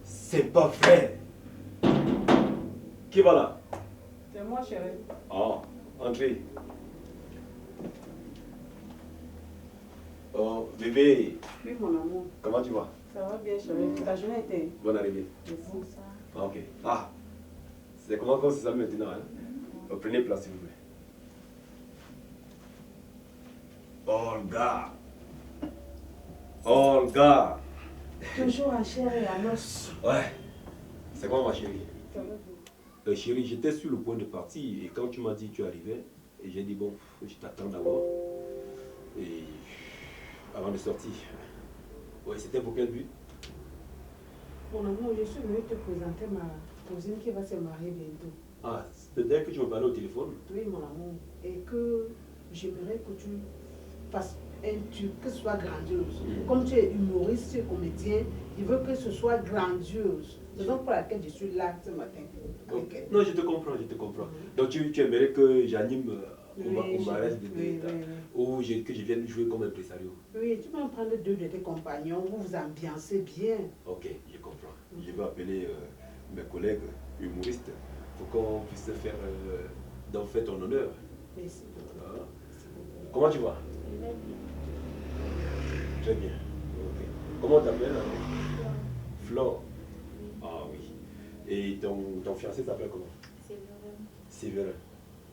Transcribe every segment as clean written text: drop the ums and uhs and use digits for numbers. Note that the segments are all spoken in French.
C'est pas vrai. Qui va là? C'est moi, chérie. Oh, entrez. Oh, bébé. Oui, mon amour. Comment tu vas? Ça va bien, chérie. Ta journée était... Bonne arrivée. C'est bon, ça. Ah, ok. Ah, c'est comment qu'on se sent maintenant, hein? Prenez place, s'il vous plaît. Olga. Olga. Toujours à chair et à l'os. Ouais. C'est quoi, ma chérie? Ça va bien. Chérie, j'étais sur le point de partir et quand tu m'as dit que tu arrivais, et j'ai dit bon, je t'attends d'abord. Et avant de sortir. Ouais, c'était pour quel but? Mon amour, je suis venue te présenter ma cousine qui va se marier bientôt. Ah, c'est-à-dire que tu me parlais au téléphone? Oui, mon amour. Et que j'aimerais que tu fasses un truc, que ce soit grandiose. Comme tu es humoriste, tu es comédien, je veux que ce soit grandiose. C'est donc pour laquelle je suis là ce matin. Avec elle. Non, je te comprends, je te comprends. Donc tu aimerais que j'anime au mariage de ou que je vienne jouer comme impresario? Oui, tu peux me prendre deux de tes compagnons, vous vous ambiancez bien. Ok, je comprends. Je vais appeler mes collègues humoristes pour qu'on puisse faire d'en fait ton honneur. Merci. Ah. Comment tu vas? Très bien. Ok. Comment t'appelles? Flore. Ah oui. Et ton fiancé s'appelle comment? Séverin. Séverin.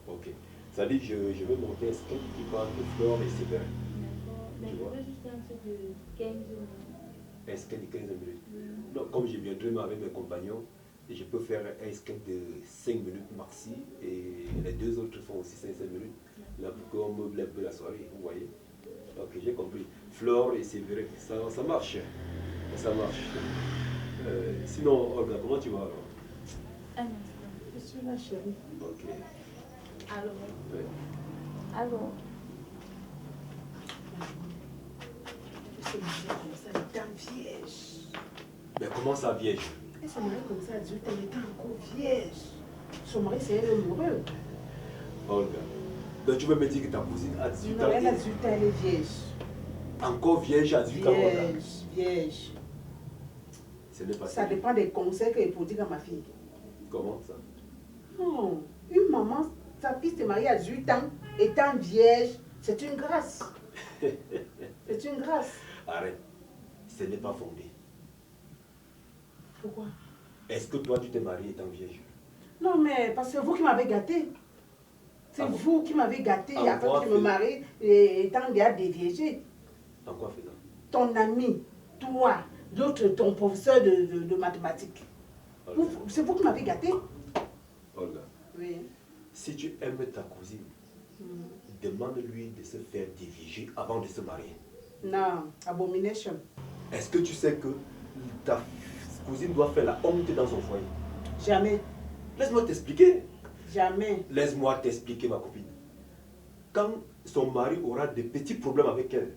Ok. Ça dit que je vais monter un sketch qui parle de Flore et Séverin. D'accord. Mais je veux juste un truc de 15 minutes. Un sketch de 15 minutes. Donc, comme je viendrai avec mes compagnons, je peux faire un sketch de 5 minutes maxi et les deux autres font aussi 5 minutes. Là, pour qu'on meuble un peu la soirée, vous voyez. Ok, j'ai compris. Flore et Séverin, ça marche. Ça marche. Sinon, Olga, comment tu vas alors? Un instant. Je suis là, chérie. Ok. Allô? Ouais. Allô? Je suis mariée comme ça, elle est tant vierge. Mais comment ça, vierge? Elle s'est mariée comme ça, adulte, elle était encore vierge. Son mari, c'est un amoureux. Olga, donc tu veux me dire que ta cousine a 18 ans? Non, elle a 18 ans, elle est vierge. Encore vierge à 18 ans, Olga? Vierge, vierge. Ce n'est pas Ça sérieux. dépend des conseils que pour dire à ma fille. Comment ça? Non, une maman, sa fille s'est mariée à 18 ans, étant vierge, c'est une grâce. C'est une grâce. Arrête. Ce n'est pas fondé. Pourquoi? Est-ce que toi, tu t'es mariée étant vierge? Non, mais parce que c'est vous qui m'avez gâté. C'est vous qui m'avez gâté En après quoi que je me marie étant déjà déviégé. En quoi faisant? Ton ami, toi, l'autre, ton professeur de mathématiques. Olga. C'est vous qui m'avez gâté. Olga, Oui. si tu aimes ta cousine, demande-lui de se faire déviger avant de se marier. Non, abomination. Est-ce que tu sais que ta cousine doit faire la honte dans son foyer? Jamais, Laisse-moi t'expliquer. jamais. Laisse-moi t'expliquer, ma copine. Quand son mari aura des petits problèmes avec elle,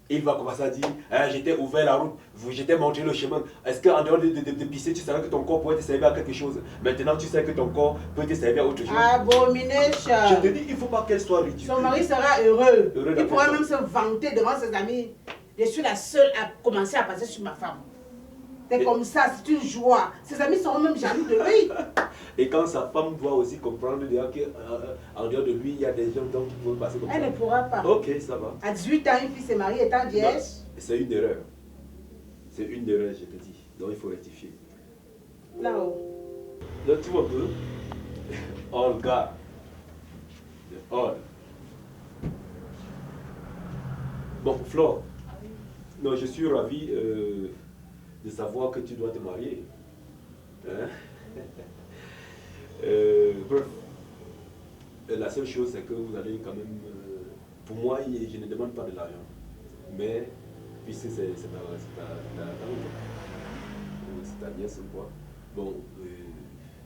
il va commencer à dire ah, j'étais ouvert la route, j'étais montré le chemin. Est-ce qu'en dehors de pisser, tu savais que ton corps pourrait te servir à quelque chose? Maintenant, tu sais que ton corps peut te servir à autre chose. Abomination. Je te dis, il ne faut pas qu'elle soit ridicule. Son mari sera heureux. Heureux Il pourra d'après même se vanter devant ses amis. Je suis la seule à commencer à passer sur ma femme. C'est comme ça, c'est une joie. Ses amis seront même jaloux de lui. Et quand sa femme doit aussi comprendre qu'en dehors de lui, il y a des gens dont qui peuvent passer comme ça. Elle ne pourra pas. Ok, ça va. À 18 ans, une fille s'est mariée étant vierge. C'est une erreur. C'est une erreur, je te dis. Donc il faut rectifier. Là-haut. Donc tu vois un peu. Olga. Ol. Bon, Flore. Non, je suis ravi de savoir que tu dois te marier. Hein? Bref. La seule chose, c'est que vous allez quand même... pour moi, je ne demande pas de l'argent. Mais, puisque c'est ta nièce ou quoi, bon,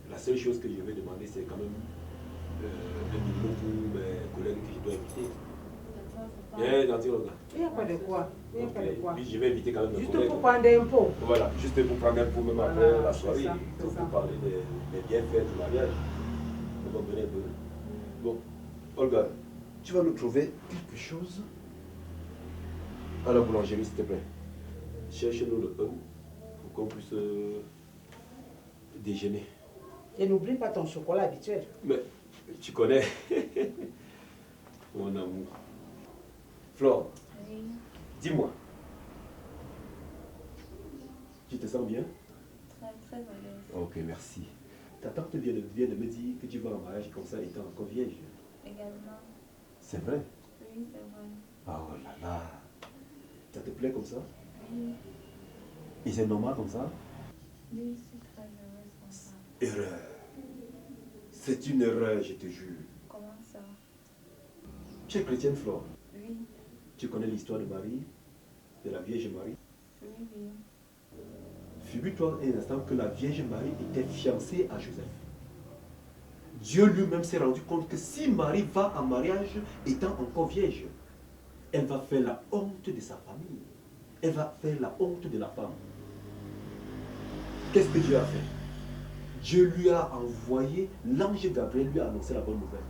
la seule chose que je vais demander, c'est quand même un minimum pour mes collègues que je dois inviter. Bien, gentil, Olga. Il n'y a pas de quoi. Il n'y a pas de quoi. Puis je vais inviter quand même mes Juste collègues. pour prendre un pot. Voilà, juste pour prendre un pot même après Voilà, la c'est soirée, ça, pour c'est ça. parler des bienfaits du mariage. On va venir un peu. Bon, Olga, tu vas nous trouver quelque chose à la boulangerie, s'il te plaît. Cherche-nous le pain pour qu'on puisse déjeuner. Et n'oublie pas ton chocolat habituel. Mais tu connais. Mon amour. Flore, Oui. dis-moi. Tu te sens bien? Très, très à l'aise. Ok, merci. Ta tante vient de me dire que tu vas en mariage comme ça étant encore vierge. Également. C'est vrai? Oui, c'est vrai. Oh là là. Ça te plaît comme ça? Oui. Et c'est normal comme ça? Oui, je suis très heureuse comme ça. Erreur. C'est une erreur, je te jure. Comment ça? Tu es chrétienne, Flore? Oui. Tu connais l'histoire de Marie, de la Vierge Marie? Oui, oui. Figure-toi un instant que la Vierge Marie était fiancée à Joseph. Dieu lui-même s'est rendu compte que si Marie va en mariage étant encore vierge, elle va faire la honte de sa famille. Elle va faire la honte de la femme. Qu'est-ce que Dieu a fait? Dieu lui a envoyé, l'ange Gabriel lui a annoncé la bonne nouvelle.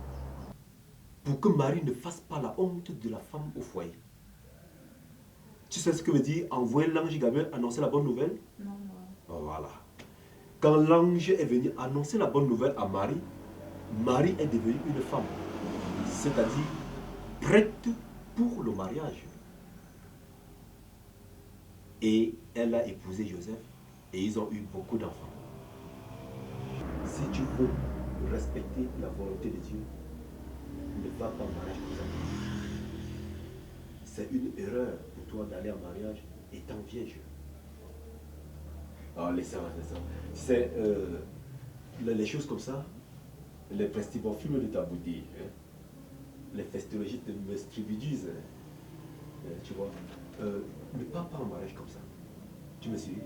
Pour que Marie ne fasse pas la honte de la femme au foyer. Tu sais ce que veut dire envoyer l'ange Gabriel annoncer la bonne nouvelle? Non, non. Oh, voilà. Quand l'ange est venu annoncer la bonne nouvelle à Marie, Marie est devenue une femme. C'est-à-dire prête pour le mariage. Et elle a épousé Joseph et ils ont eu beaucoup d'enfants. Si tu veux respecter la volonté de Dieu, ne va pas en mariage comme ça. C'est une erreur pour toi d'aller en mariage étant vierge. Ah, laissez-moi. Tu sais, les choses comme ça, les festivals de ta bouteille, hein, les festologistes me stupidisent. Tu vois, ne pars pas en mariage comme ça. Tu me suis?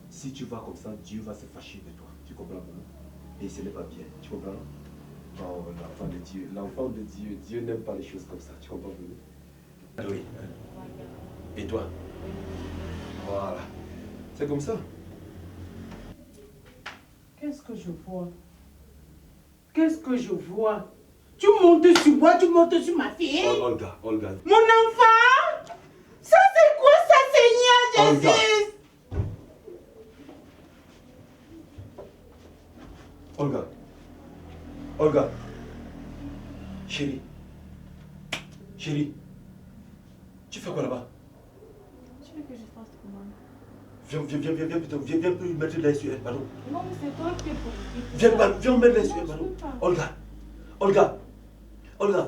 Si tu vas comme ça, Dieu va se fâcher de toi. Tu comprends? Et ce n'est pas bien. Tu comprends? Oh, l'enfant de Dieu. L'enfant de Dieu. Dieu n'aime pas les choses comme ça. Tu comprends? Oui. Et toi? Voilà. C'est comme ça. Qu'est-ce que je vois? Qu'est-ce que je vois? Tu montes sur moi, tu montes sur ma fille. Olga. Mon enfant? Ça c'est quoi ça, Seigneur Jésus? Olga. Chérie. Tu fais quoi là-bas? Tu veux que je fasse comment? Viens mettre l'air sur elle, pardon. Non, mais c'est toi qui es pour. Viens mettre l'air sur Non, elle, je pardon. peux pas. Olga.